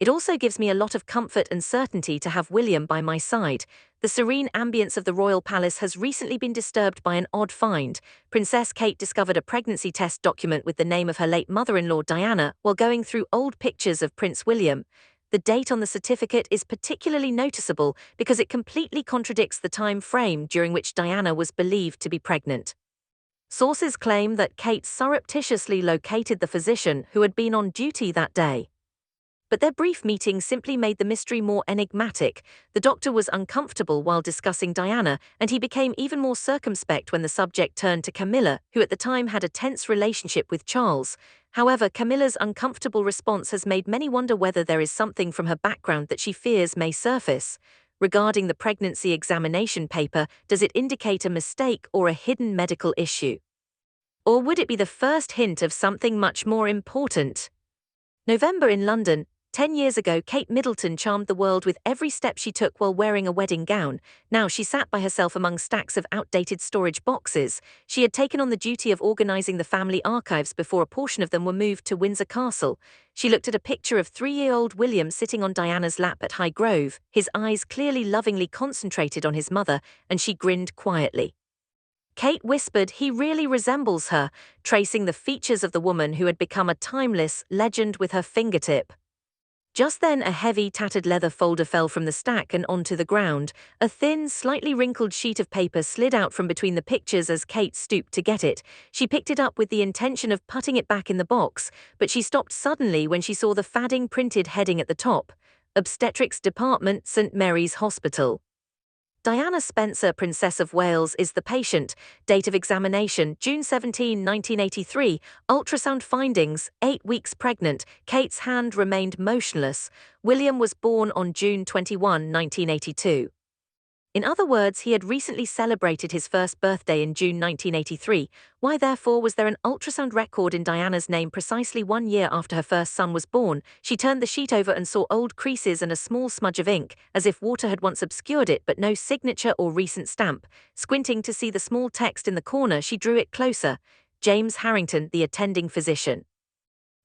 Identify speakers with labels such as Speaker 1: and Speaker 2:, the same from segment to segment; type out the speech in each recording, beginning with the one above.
Speaker 1: It also gives me a lot of comfort and certainty to have William by my side. The serene ambience of the royal palace has recently been disturbed by an odd find. Princess Kate discovered a pregnancy test document with the name of her late mother-in-law Diana while going through old pictures of Prince William. The date on the certificate is particularly noticeable because it completely contradicts the time frame during which Diana was believed to be pregnant. Sources claim that Kate surreptitiously located the physician who had been on duty that day. But their brief meeting simply made the mystery more enigmatic. The doctor was uncomfortable while discussing Diana, and he became even more circumspect when the subject turned to Camilla, who at the time had a tense relationship with Charles. However, Camilla's uncomfortable response has made many wonder whether there is something from her background that she fears may surface. Regarding the pregnancy examination paper, does it indicate a mistake or a hidden medical issue? Or would it be the first hint of something much more important? November in London. 10 years ago, Kate Middleton charmed the world with every step she took while wearing a wedding gown. Now she sat by herself among stacks of outdated storage boxes. She had taken on the duty of organizing the family archives before a portion of them were moved to Windsor Castle. She looked at a picture of 3-year-old William sitting on Diana's lap at Highgrove, his eyes clearly lovingly concentrated on his mother, and she grinned quietly. Kate whispered, "He really resembles her," tracing the features of the woman who had become a timeless legend with her fingertip. Just then a heavy, tattered leather folder fell from the stack and onto the ground. A thin, slightly wrinkled sheet of paper slid out from between the pictures as Kate stooped to get it. She picked it up with the intention of putting it back in the box, but she stopped suddenly when she saw the fading printed heading at the top: Obstetrics Department, St. Mary's Hospital. Diana Spencer, Princess of Wales, is the patient. Date of examination, June 17, 1983. Ultrasound findings, 8 weeks pregnant. Kate's hand remained motionless. William was born on June 21, 1982. In other words, he had recently celebrated his first birthday in June 1983. Why, therefore, was there an ultrasound record in Diana's name precisely 1 year after her first son was born? She turned the sheet over and saw old creases and a small smudge of ink, as if water had once obscured it, but no signature or recent stamp. Squinting to see the small text in the corner, she drew it closer: James Harrington, the attending physician.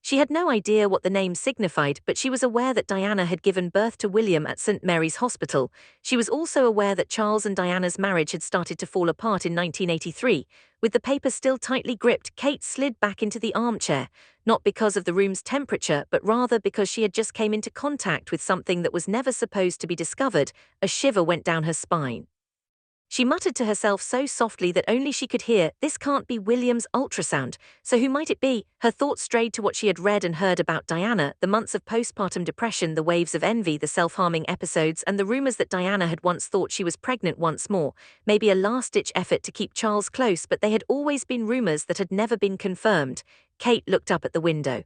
Speaker 1: She had no idea what the name signified, but she was aware that Diana had given birth to William at St. Mary's Hospital. She was also aware that Charles and Diana's marriage had started to fall apart in 1983. With the paper still tightly gripped, Kate slid back into the armchair, not because of the room's temperature, but rather because she had just come into contact with something that was never supposed to be discovered. A shiver went down her spine. She muttered to herself so softly that only she could hear, "This can't be William's ultrasound. So who might it be?" Her thoughts strayed to what she had read and heard about Diana: the months of postpartum depression, the waves of envy, the self-harming episodes, and the rumors that Diana had once thought she was pregnant once more. Maybe a last-ditch effort to keep Charles close, but they had always been rumors that had never been confirmed. Kate looked up at the window.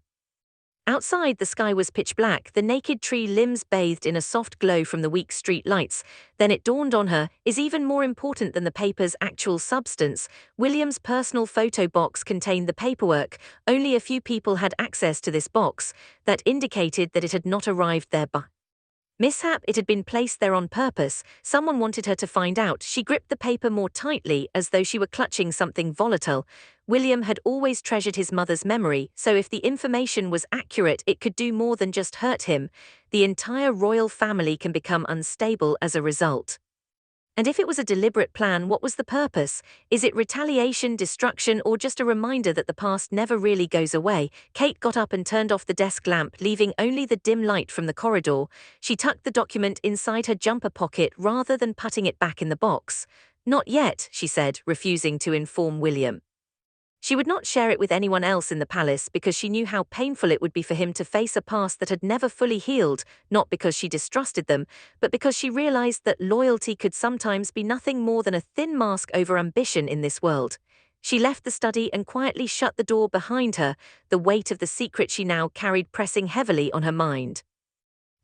Speaker 1: Outside, the sky was pitch black, the naked tree limbs bathed in a soft glow from the weak street lights. Then it dawned on her, is even more important than the paper's actual substance. William's personal photo box contained the paperwork. Only a few people had access to this box. That indicated that it had not arrived there by mishap. It had been placed there on purpose. Someone wanted her to find out. She gripped the paper more tightly, as though she were clutching something volatile. William had always treasured his mother's memory, so if the information was accurate, it could do more than just hurt him. The entire royal family can become unstable as a result. And if it was a deliberate plan, what was the purpose? Is it retaliation, destruction, or just a reminder that the past never really goes away? Kate got up and turned off the desk lamp, leaving only the dim light from the corridor. She tucked the document inside her jumper pocket rather than putting it back in the box. "Not yet," she said, refusing to inform William. She would not share it with anyone else in the palace because she knew how painful it would be for him to face a past that had never fully healed, not because she distrusted them, but because she realized that loyalty could sometimes be nothing more than a thin mask over ambition in this world. She left the study and quietly shut the door behind her, the weight of the secret she now carried pressing heavily on her mind.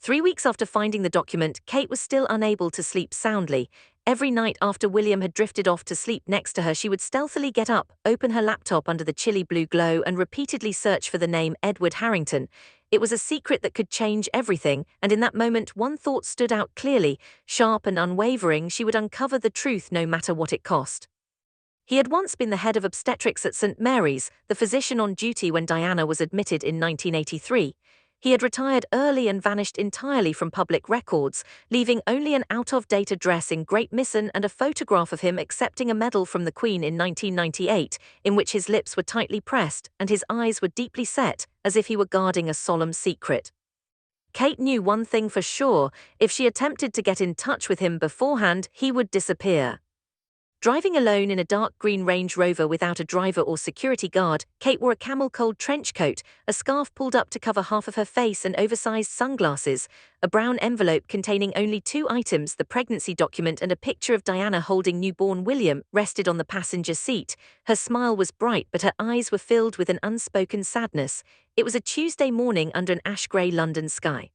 Speaker 1: 3 weeks after finding the document, Kate was still unable to sleep soundly. Every night after William had drifted off to sleep next to her, she would stealthily get up, open her laptop under the chilly blue glow, and repeatedly search for the name Edward Harrington. It was a secret that could change everything, and in that moment one thought stood out clearly. Sharp and unwavering, she would uncover the truth no matter what it cost. He had once been the head of obstetrics at St. Mary's, the physician on duty when Diana was admitted in 1983. He had retired early and vanished entirely from public records, leaving only an out-of-date address in Great Misston and a photograph of him accepting a medal from the Queen in 1998, in which his lips were tightly pressed and his eyes were deeply set, as if he were guarding a solemn secret. Kate knew one thing for sure: if she attempted to get in touch with him beforehand, he would disappear. Driving alone in a dark green Range Rover without a driver or security guard, Kate wore a camel-coat trench coat, a scarf pulled up to cover half of her face and oversized sunglasses. A brown envelope containing only two items, the pregnancy document and a picture of Diana holding newborn William, rested on the passenger seat. Her smile was bright, but her eyes were filled with an unspoken sadness. It was a Tuesday morning under an ash-grey London sky.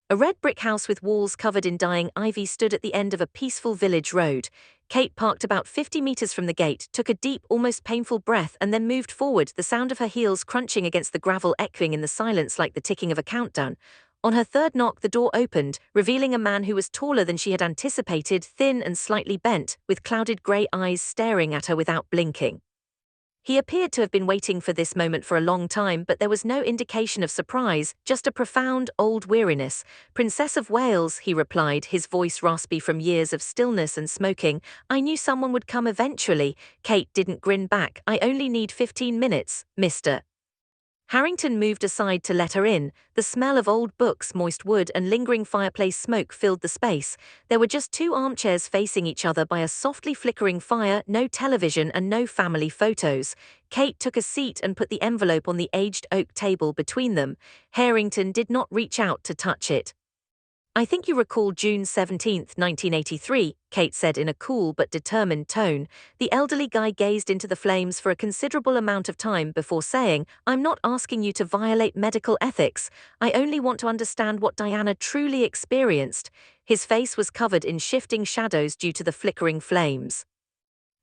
Speaker 1: A red brick house with walls covered in dying ivy stood at the end of a peaceful village road. Kate parked about 50 meters from the gate, took a deep, almost painful breath and then moved forward, the sound of her heels crunching against the gravel echoing in the silence like the ticking of a countdown. On her third knock, the door opened, revealing a man who was taller than she had anticipated, thin and slightly bent, with clouded grey eyes staring at her without blinking. He appeared to have been waiting for this moment for a long time, but there was no indication of surprise, just a profound, old weariness. "Princess of Wales," he replied, his voice raspy from years of stillness and smoking. "I knew someone would come eventually." Kate didn't grin back. "I only need 15 minutes, Mr. Harrington moved aside to let her in. The smell of old books, moist wood, and lingering fireplace smoke filled the space. There were just two armchairs facing each other by a softly flickering fire, no television and no family photos. Kate took a seat and put the envelope on the aged oak table between them. Harrington did not reach out to touch it. "I think you recall June 17, 1983, Kate said in a cool but determined tone. The elderly guy gazed into the flames for a considerable amount of time before saying, "I'm not asking you to violate medical ethics. I only want to understand what Diana truly experienced." His face was covered in shifting shadows due to the flickering flames.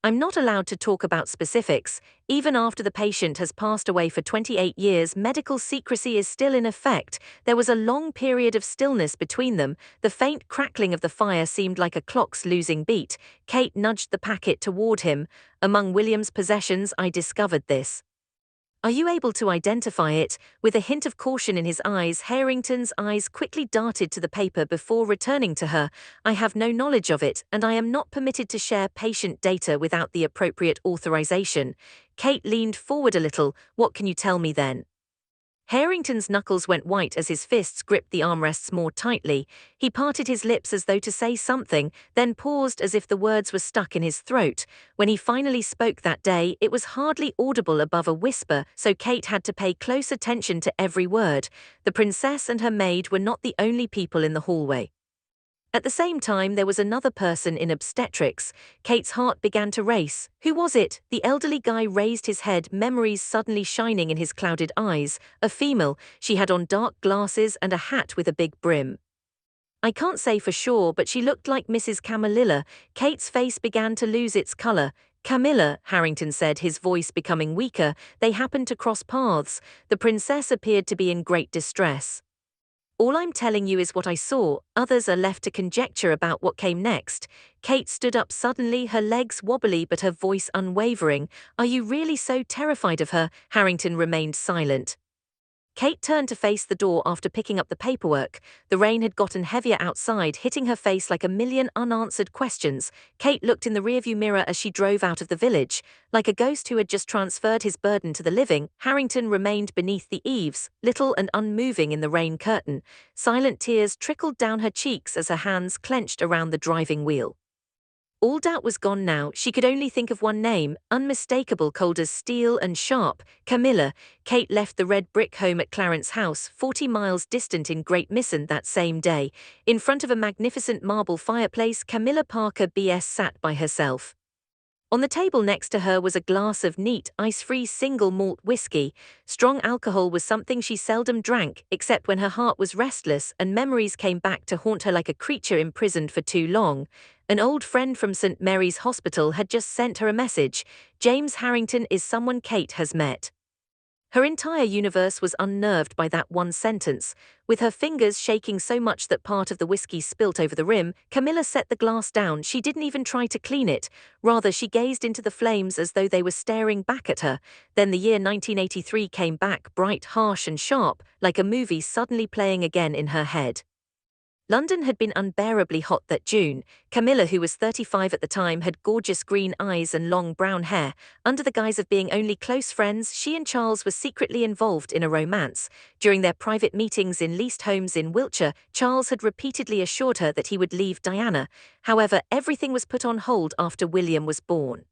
Speaker 1: "I'm not allowed to talk about specifics. Even after the patient has passed away for 28 years, medical secrecy is still in effect." There was a long period of stillness between them. The faint crackling of the fire seemed like a clock's losing beat. Kate nudged the packet toward him. "Among William's possessions, I discovered this. Are you able to identify it?" With a hint of caution in his eyes, Harrington's eyes quickly darted to the paper before returning to her. "I have no knowledge of it, and I am not permitted to share patient data without the appropriate authorization." Kate leaned forward a little. "What can you tell me then?" Harrington's knuckles went white as his fists gripped the armrests more tightly. He parted his lips as though to say something, then paused as if the words were stuck in his throat. When he finally spoke that day, it was hardly audible above a whisper, so Kate had to pay close attention to every word. The princess and her maid were not the only people in the hallway. At the same time, there was another person in obstetrics. Kate's heart began to race. Who was it? The elderly guy raised his head, memories suddenly shining in his clouded eyes. A female. She had on dark glasses and a hat with a big brim. "I can't say for sure, but she looked like Mrs. Camilla." Kate's face began to lose its color. "Camilla," Harrington said, his voice becoming weaker. "They happened to cross paths." The princess appeared to be in great distress. "All I'm telling you is what I saw. Others are left to conjecture about what came next." Kate stood up suddenly, her legs wobbly but her voice unwavering. "Are you really so terrified of her?" Harrington remained silent. Kate turned to face the door after picking up the paperwork. The rain had gotten heavier outside, hitting her face like a million unanswered questions. Kate looked in the rearview mirror as she drove out of the village. Like a ghost who had just transferred his burden to the living, Harrington remained beneath the eaves, little and unmoving in the rain curtain. Silent tears trickled down her cheeks as her hands clenched around the driving wheel. All doubt was gone now. She could only think of one name, unmistakable, cold as steel and sharp: Camilla. Kate left the red brick home at Clarence House, 40 miles distant in Great Misston, that same day. In front of a magnificent marble fireplace, Camilla Parker B.S. sat by herself. On the table next to her was a glass of neat, ice-free single malt whiskey. Strong alcohol was something she seldom drank, except when her heart was restless and memories came back to haunt her like a creature imprisoned for too long. An old friend from St. Mary's Hospital had just sent her a message. "James Harrington is someone Kate has met." Her entire universe was unnerved by that one sentence. With her fingers shaking so much that part of the whiskey spilt over the rim, Camilla set the glass down. She didn't even try to clean it. Rather, she gazed into the flames as though they were staring back at her. Then the year 1983 came back, bright, harsh and sharp, like a movie suddenly playing again in her head. London had been unbearably hot that June. Camilla, who was 35 at the time, had gorgeous green eyes and long brown hair. Under the guise of being only close friends, she and Charles were secretly involved in a romance. During their private meetings in leased homes in Wiltshire, Charles had repeatedly assured her that he would leave Diana. However, everything was put on hold after William was born.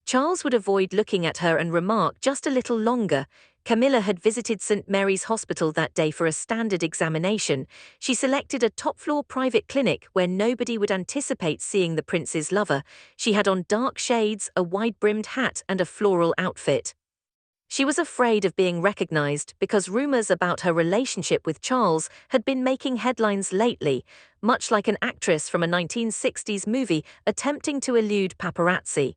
Speaker 1: Charles would avoid looking at her and remark, "Just a little longer." Camilla had visited St. Mary's Hospital that day for a standard examination. She selected a top-floor private clinic where nobody would anticipate seeing the prince's lover. She had on dark shades, a wide-brimmed hat and a floral outfit. She was afraid of being recognized because rumors about her relationship with Charles had been making headlines lately, much like an actress from a 1960s movie attempting to elude paparazzi.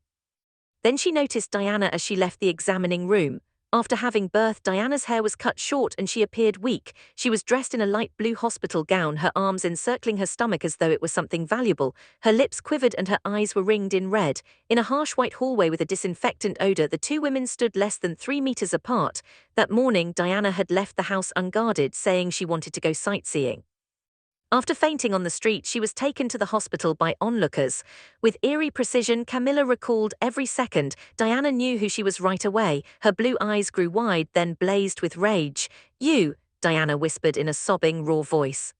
Speaker 1: Then she noticed Diana as she left the examining room. After having birth, Diana's hair was cut short and she appeared weak. She was dressed in a light blue hospital gown, her arms encircling her stomach as though it was something valuable. Her lips quivered and her eyes were ringed in red. In a harsh white hallway with a disinfectant odor, the two women stood less than 3 meters apart. That morning, Diana had left the house unguarded, saying she wanted to go sightseeing. After fainting on the street, she was taken to the hospital by onlookers. With eerie precision, Camilla recalled every second. Diana knew who she was right away. Her blue eyes grew wide, then blazed with rage. "You," Diana whispered in a sobbing, raw voice.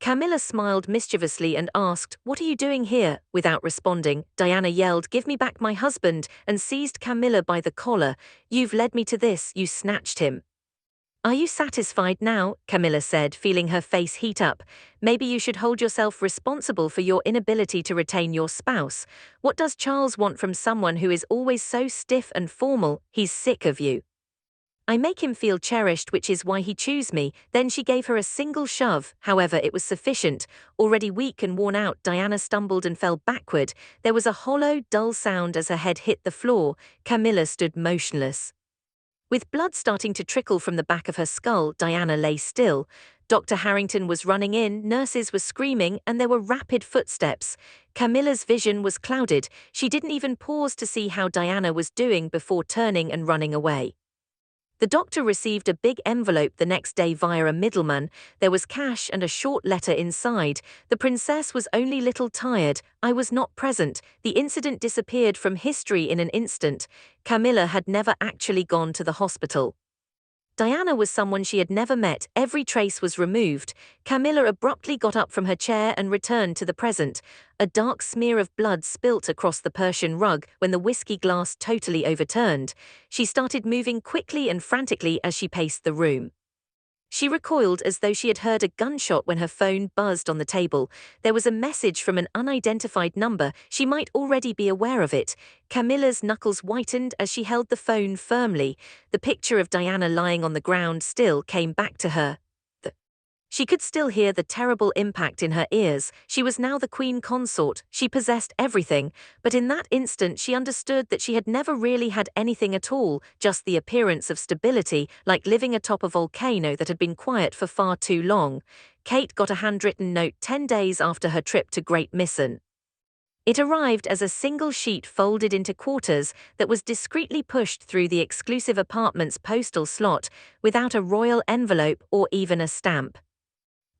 Speaker 1: Camilla smiled mischievously and asked, "What are you doing here?" Without responding, Diana yelled, "Give me back my husband," and seized Camilla by the collar. "You've led me to this, you snatched him." "Are you satisfied now?" Camilla said, feeling her face heat up. "Maybe you should hold yourself responsible for your inability to retain your spouse. What does Charles want from someone who is always so stiff and formal? He's sick of you. I make him feel cherished, which is why he chose me." Then she gave her a single shove. However, it was sufficient. Already weak and worn out, Diana stumbled and fell backward. There was a hollow, dull sound as her head hit the floor. Camilla stood motionless. With blood starting to trickle from the back of her skull, Diana lay still. Dr. Harrington was running in, nurses were screaming, and there were rapid footsteps. Camilla's vision was clouded. She didn't even pause to see how Diana was doing before turning and running away. The doctor received a big envelope the next day via a middleman. There was cash and a short letter inside. "The princess was only little tired. I was not present." The incident disappeared from history in an instant. Camilla had never actually gone to the hospital. Diana was someone she had never met. Every trace was removed. Camilla abruptly got up from her chair and returned to the present. A dark smear of blood spilt across the Persian rug when the whiskey glass totally overturned. She started moving quickly and frantically as she paced the room. She recoiled as though she had heard a gunshot when her phone buzzed on the table. There was a message from an unidentified number. She might already be aware of it. Camilla's knuckles whitened as she held the phone firmly. The picture of Diana lying on the ground still came back to her. She could still hear the terrible impact in her ears. She was now the queen consort. She possessed everything. But in that instant she understood that she had never really had anything at all, just the appearance of stability, like living atop a volcano that had been quiet for far too long. Kate got a handwritten note 10 days after her trip to Great Misston. It arrived as a single sheet folded into quarters that was discreetly pushed through the exclusive apartment's postal slot, without a royal envelope or even a stamp.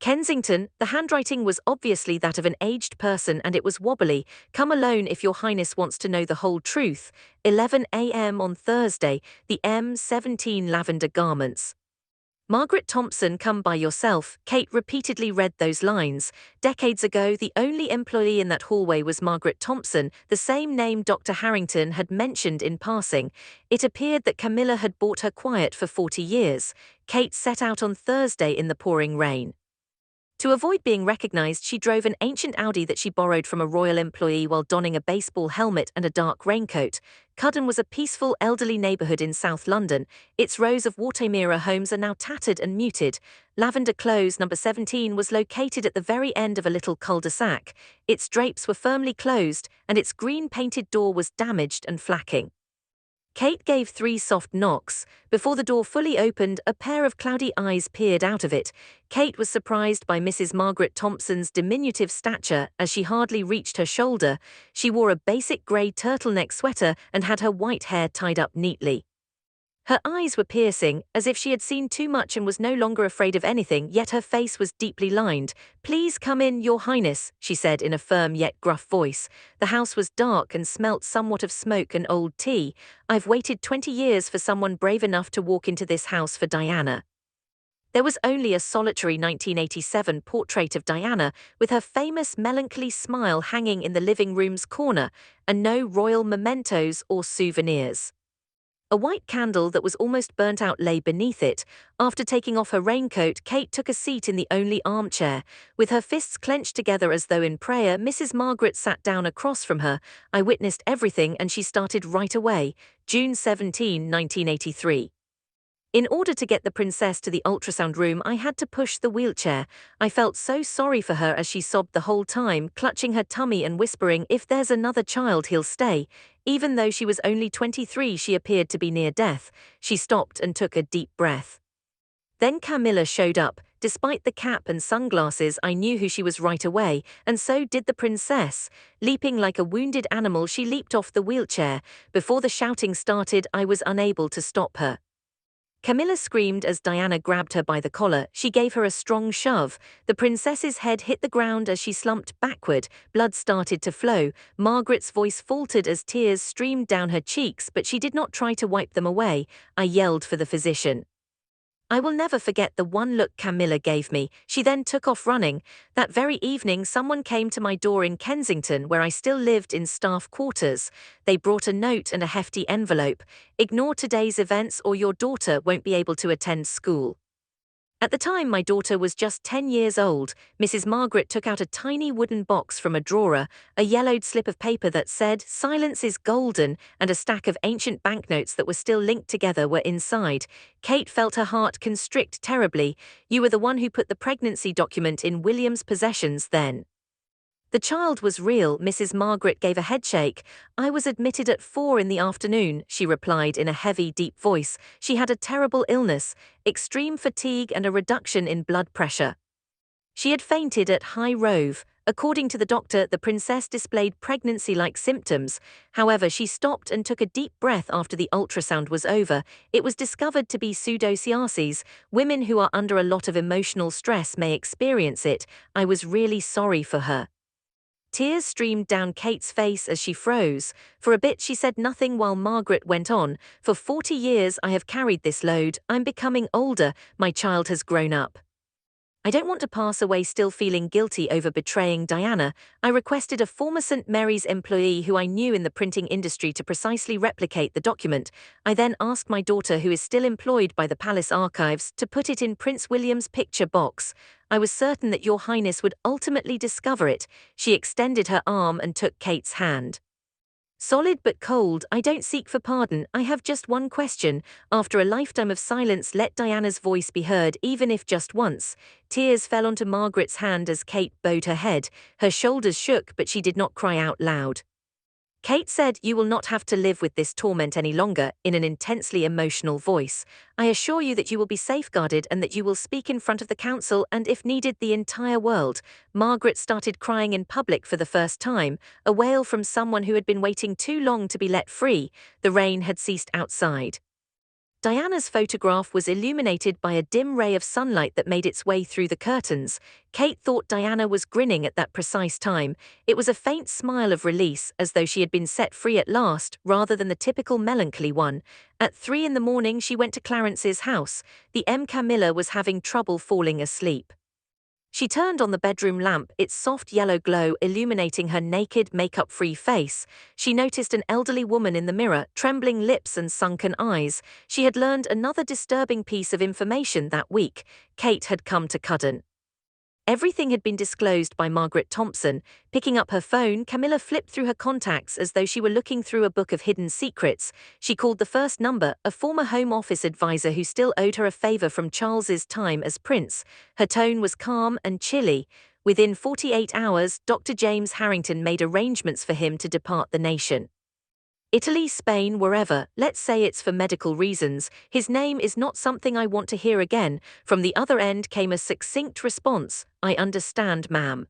Speaker 1: Kensington. The handwriting was obviously that of an aged person and it was wobbly. "Come alone if your highness wants to know the whole truth. 11 a.m. on Thursday. The M17 lavender garments. Margaret Thompson, come by yourself." Kate repeatedly read those lines. Decades ago, the only employee in that hallway was Margaret Thompson, the same name Dr. Harrington had mentioned in passing. It appeared that Camilla had bought her quiet for 40 years. Kate set out on Thursday in the pouring rain. To avoid being recognized, she drove an ancient Audi that she borrowed from a royal employee while donning a baseball helmet and a dark raincoat. Cudden was a peaceful, elderly neighborhood in South London. Its rows of Watermira homes are now tattered and muted. Lavender Close, number 17, was located at the very end of a little cul-de-sac. Its drapes were firmly closed, and its green-painted door was damaged and flagging. Kate gave 3 soft knocks. Before the door fully opened, a pair of cloudy eyes peered out of it. Kate was surprised by Mrs. Margaret Thompson's diminutive stature as she hardly reached her shoulder. She wore a basic grey turtleneck sweater and had her white hair tied up neatly. Her eyes were piercing, as if she had seen too much and was no longer afraid of anything, yet her face was deeply lined. "Please come in, Your Highness," she said in a firm yet gruff voice. The house was dark and smelt somewhat of smoke and old tea. "I've waited 20 years for someone brave enough to walk into this house for Diana." There was only a solitary 1987 portrait of Diana, with her famous melancholy smile hanging in the living room's corner, and no royal mementos or souvenirs. A white candle that was almost burnt out lay beneath it. After taking off her raincoat, Kate took a seat in the only armchair. With her fists clenched together as though in prayer, Mrs. Margaret sat down across from her. "I witnessed everything and she started right away. June 17, 1983. In order to get the princess to the ultrasound room, I had to push the wheelchair. I felt so sorry for her as she sobbed the whole time, clutching her tummy and whispering, 'If there's another child, he'll stay.' Even though she was only 23, she appeared to be near death." She stopped and took a deep breath. Then Camilla showed up. Despite the cap and sunglasses, I knew who she was right away, and so did the princess. Leaping like a wounded animal, she leaped off the wheelchair. Before the shouting started, I was unable to stop her. Camilla screamed as Diana grabbed her by the collar. She gave her a strong shove. The princess's head hit the ground as she slumped backward. Blood started to flow. Margaret's voice faltered as tears streamed down her cheeks, but she did not try to wipe them away. I yelled for the physician. I will never forget the one look Camilla gave me. She then took off running. That very evening, someone came to my door in Kensington, where I still lived in staff quarters. They brought a note and a hefty envelope. "Ignore today's events or your daughter won't be able to attend school." At the time, my daughter was just 10 years old. Mrs. Margaret took out a tiny wooden box from a drawer, a yellowed slip of paper that said, "Silence is golden," and a stack of ancient banknotes that were still linked together were inside. Kate felt her heart constrict terribly. "You were the one who put the pregnancy document in William's possessions then." "The child was real," Mrs. Margaret gave a headshake. "I was admitted at 4 in the afternoon," she replied in a heavy, deep voice. "She had a terrible illness, extreme fatigue and a reduction in blood pressure. She had fainted at High Rove. According to the doctor, the princess displayed pregnancy-like symptoms. However, she stopped and took a deep breath after the ultrasound was over. It was discovered to be pseudocyesis. Women who are under a lot of emotional stress may experience it. I was really sorry for her." Tears streamed down Kate's face as she froze. For a bit she said nothing while Margaret went on. "For 40 years I have carried this load. I'm becoming older. My child has grown up. I don't want to pass away still feeling guilty over betraying Diana. I requested a former St. Mary's employee who I knew in the printing industry to precisely replicate the document. I then asked my daughter, who is still employed by the Palace Archives, to put it in Prince William's picture box. I was certain that Your Highness would ultimately discover it." She extended her arm and took Kate's hand. "Solid but cold, I don't seek for pardon, I have just one question." After a lifetime of silence, let Diana's voice be heard, even if just once. Tears fell onto Margaret's hand as Kate bowed her head. Her shoulders shook, but she did not cry out loud. Kate said, "You will not have to live with this torment any longer," in an intensely emotional voice. "I assure you that you will be safeguarded and that you will speak in front of the council and, if needed, the entire world." Margaret started crying in public for the first time, a wail from someone who had been waiting too long to be let free. The rain had ceased outside. Diana's photograph was illuminated by a dim ray of sunlight that made its way through the curtains. Kate thought Diana was grinning at that precise time. It was a faint smile of release, as though she had been set free at last, rather than the typical melancholy one. At 3 in the morning she went to Clarence's house. The Camilla was having trouble falling asleep. She turned on the bedroom lamp, its soft yellow glow illuminating her naked, makeup-free face. She noticed an elderly woman in the mirror, trembling lips and sunken eyes. She had learned another disturbing piece of information that week. Kate had come to Cudden. Everything had been disclosed by Margaret Thompson. Picking up her phone, Camilla flipped through her contacts as though she were looking through a book of hidden secrets. She called the first number, a former Home Office advisor who still owed her a favor from Charles's time as prince. Her tone was calm and chilly. Within 48 hours, Dr. James Harrington made arrangements for him to depart the nation. Italy, Spain, wherever, let's say it's for medical reasons, his name is not something I want to hear again. From the other end came a succinct response, I understand, ma'am.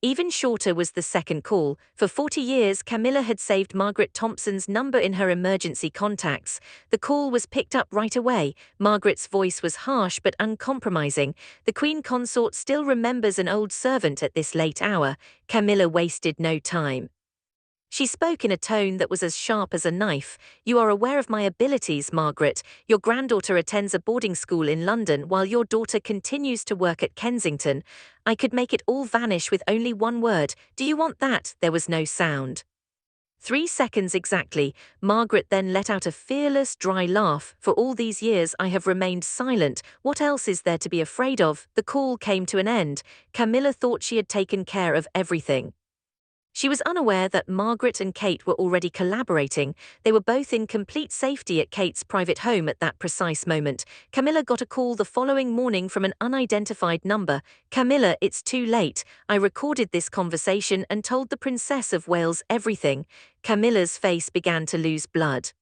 Speaker 1: Even shorter was the second call. For 40 years, Camilla had saved Margaret Thompson's number in her emergency contacts. The call was picked up right away. Margaret's voice was harsh but uncompromising. The Queen Consort still remembers an old servant at this late hour. Camilla wasted no time. She spoke in a tone that was as sharp as a knife. You are aware of my abilities, Margaret. Your granddaughter attends a boarding school in London while your daughter continues to work at Kensington. I could make it all vanish with only one word. Do you want that? There was no sound. 3 seconds exactly. Margaret then let out a fearless, dry laugh. For all these years I have remained silent. What else is there to be afraid of? The call came to an end. Camilla thought she had taken care of everything. She was unaware that Margaret and Kate were already collaborating. They were both in complete safety at Kate's private home at that precise moment. Camilla got a call the following morning from an unidentified number. Camilla, it's too late. I recorded this conversation and told the Princess of Wales everything. Camilla's face began to lose blood.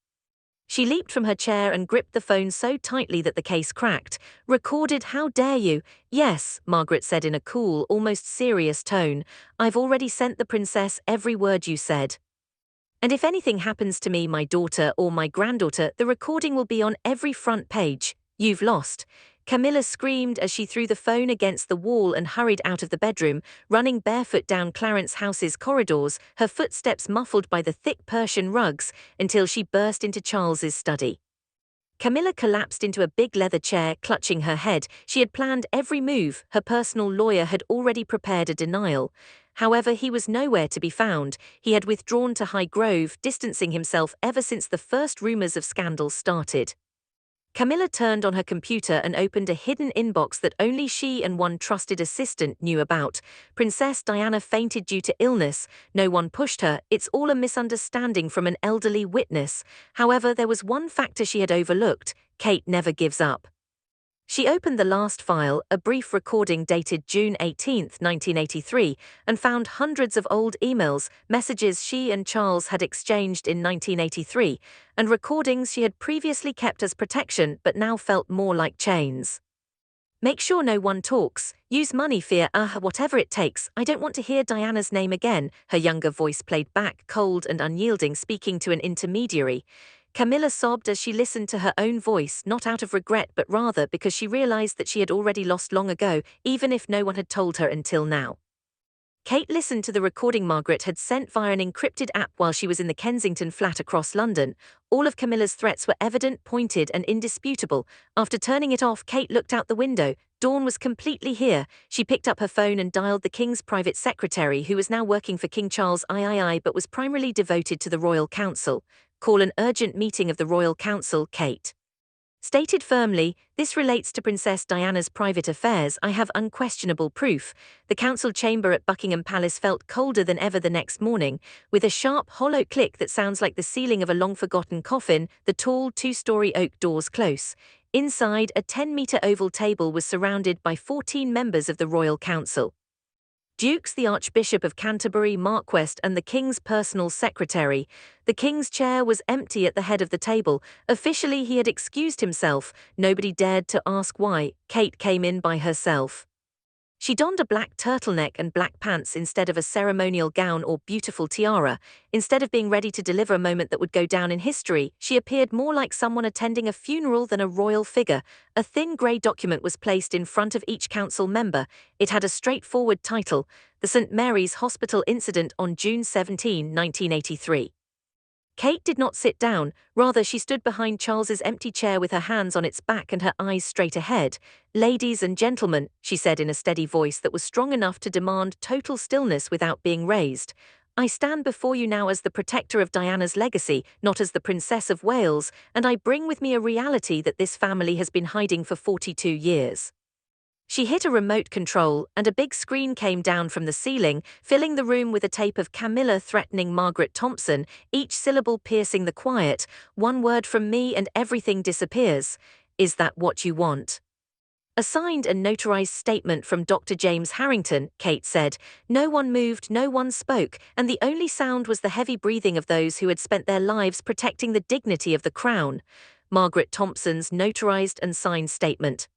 Speaker 1: She leaped from her chair and gripped the phone so tightly that the case cracked. Recorded, how dare you? Yes, Margaret said in a cool, almost serious tone. I've already sent the princess every word you said. And if anything happens to me, my daughter, or my granddaughter, the recording will be on every front page. You've lost. Camilla screamed as she threw the phone against the wall and hurried out of the bedroom, running barefoot down Clarence House's corridors, her footsteps muffled by the thick Persian rugs, until she burst into Charles's study. Camilla collapsed into a big leather chair, clutching her head. She had planned every move. Her personal lawyer had already prepared a denial. However, he was nowhere to be found. He had withdrawn to Highgrove, distancing himself ever since the first rumors of scandal started. Camilla turned on her computer and opened a hidden inbox that only she and one trusted assistant knew about. Princess Diana fainted due to illness. No one pushed her. It's all a misunderstanding from an elderly witness. However, there was one factor she had overlooked. Kate never gives up. She opened the last file, a brief recording dated June 18, 1983, and found hundreds of old emails, messages she and Charles had exchanged in 1983, and recordings she had previously kept as protection but now felt more like chains. Make sure no one talks. Use money fear, whatever it takes. I don't want to hear Diana's name again, her younger voice played back, cold and unyielding, speaking to an intermediary. Camilla sobbed as she listened to her own voice, not out of regret but rather because she realized that she had already lost long ago, even if no one had told her until now. Kate listened to the recording Margaret had sent via an encrypted app while she was in the Kensington flat across London. All of Camilla's threats were evident, pointed, and indisputable. After turning it off, Kate looked out the window. Dawn was completely here. She picked up her phone and dialed the King's private secretary, who was now working for King Charles III but was primarily devoted to the Royal Council. Call an urgent meeting of the Royal Council, Kate. Stated firmly, this relates to Princess Diana's private affairs. I have unquestionable proof. The council chamber at Buckingham Palace felt colder than ever the next morning. With a sharp, hollow click that sounds like the sealing of a long-forgotten coffin, the tall, two-story oak doors close. Inside, a 10-meter oval table was surrounded by 14 members of the Royal Council. Dukes, the Archbishop of Canterbury, Marquess, and the King's personal secretary. The King's chair was empty at the head of the table. Officially, he had excused himself. Nobody dared to ask why. Kate came in by herself. She donned a black turtleneck and black pants instead of a ceremonial gown or beautiful tiara. Instead of being ready to deliver a moment that would go down in history, she appeared more like someone attending a funeral than a royal figure. A thin grey document was placed in front of each council member. It had a straightforward title, The St. Mary's Hospital Incident on June 17, 1983. Kate did not sit down, rather she stood behind Charles's empty chair with her hands on its back and her eyes straight ahead. Ladies and gentlemen, she said in a steady voice that was strong enough to demand total stillness without being raised. I stand before you now as the protector of Diana's legacy, not as the Princess of Wales, and I bring with me a reality that this family has been hiding for 42 years. She hit a remote control, and a big screen came down from the ceiling, filling the room with a tape of Camilla threatening Margaret Thompson, each syllable piercing the quiet. One word from me and everything disappears. Is that what you want? A signed and notarized statement from Dr. James Harrington, Kate said. No one moved, no one spoke, and the only sound was the heavy breathing of those who had spent their lives protecting the dignity of the Crown. Margaret Thompson's notarized and signed statement.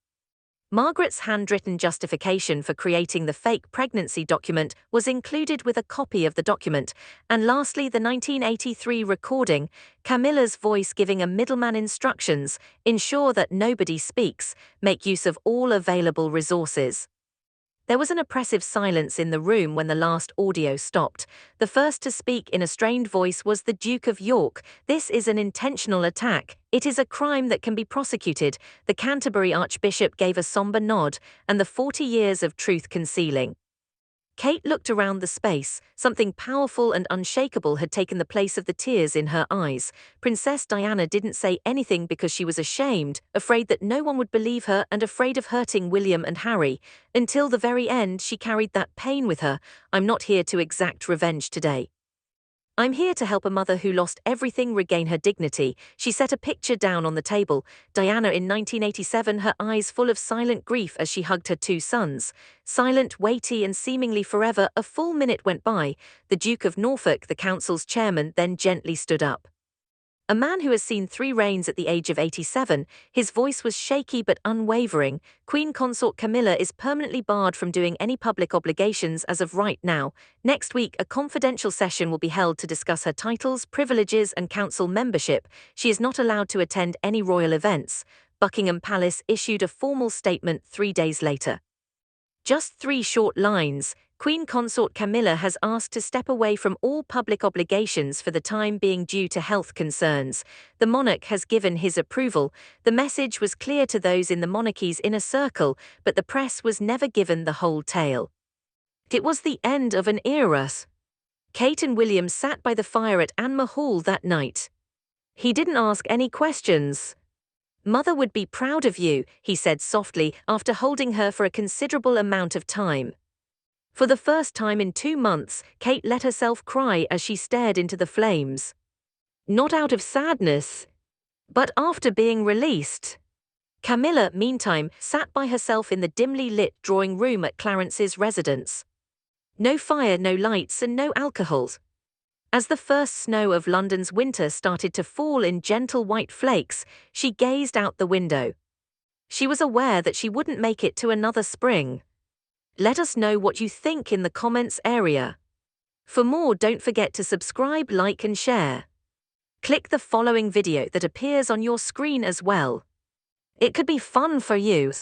Speaker 1: Margaret's handwritten justification for creating the fake pregnancy document was included with a copy of the document, and lastly the 1983 recording, Camilla's voice giving a middleman instructions, ensure that nobody speaks, make use of all available resources. There was an oppressive silence in the room when the last audio stopped. The first to speak in a strained voice was the Duke of York. This is an intentional attack. It is a crime that can be prosecuted. The Canterbury Archbishop gave a somber nod, and the 40 years of truth concealing. Kate looked around the space. Something powerful and unshakable had taken the place of the tears in her eyes. Princess Diana didn't say anything because she was ashamed, afraid that no one would believe her and afraid of hurting William and Harry. Until the very end, she carried that pain with her. I'm not here to exact revenge today. I'm here to help a mother who lost everything regain her dignity. She set a picture down on the table. Diana in 1987, her eyes full of silent grief as she hugged her two sons. Silent, weighty, and seemingly forever, a full minute went by. The Duke of Norfolk, the council's chairman, then gently stood up. A man who has seen 3 reigns at the age of 87, his voice was shaky but unwavering. Queen Consort Camilla is permanently barred from doing any public obligations as of right now. Next week, a confidential session will be held to discuss her titles, privileges, and council membership. She is not allowed to attend any royal events. Buckingham Palace issued a formal statement 3 days later. Just 3 short lines. Queen Consort Camilla has asked to step away from all public obligations for the time being due to health concerns. The monarch has given his approval. The message was clear to those in the monarchy's inner circle, but the press was never given the whole tale. It was the end of an era. Kate and William sat by the fire at Anmer Hall that night. He didn't ask any questions. Mother would be proud of you, he said softly after holding her for a considerable amount of time. For the first time in 2 months, Kate let herself cry as she stared into the flames. Not out of sadness, but after being released. Camilla, meantime, sat by herself in the dimly lit drawing room at Clarence's residence. No fire, no lights, and no alcohol. As the first snow of London's winter started to fall in gentle white flakes, she gazed out the window. She was aware that she wouldn't make it to another spring. Let us know what you think in the comments area. For more, don't forget to subscribe, like, and share. Click the following video that appears on your screen as well. It could be fun for you.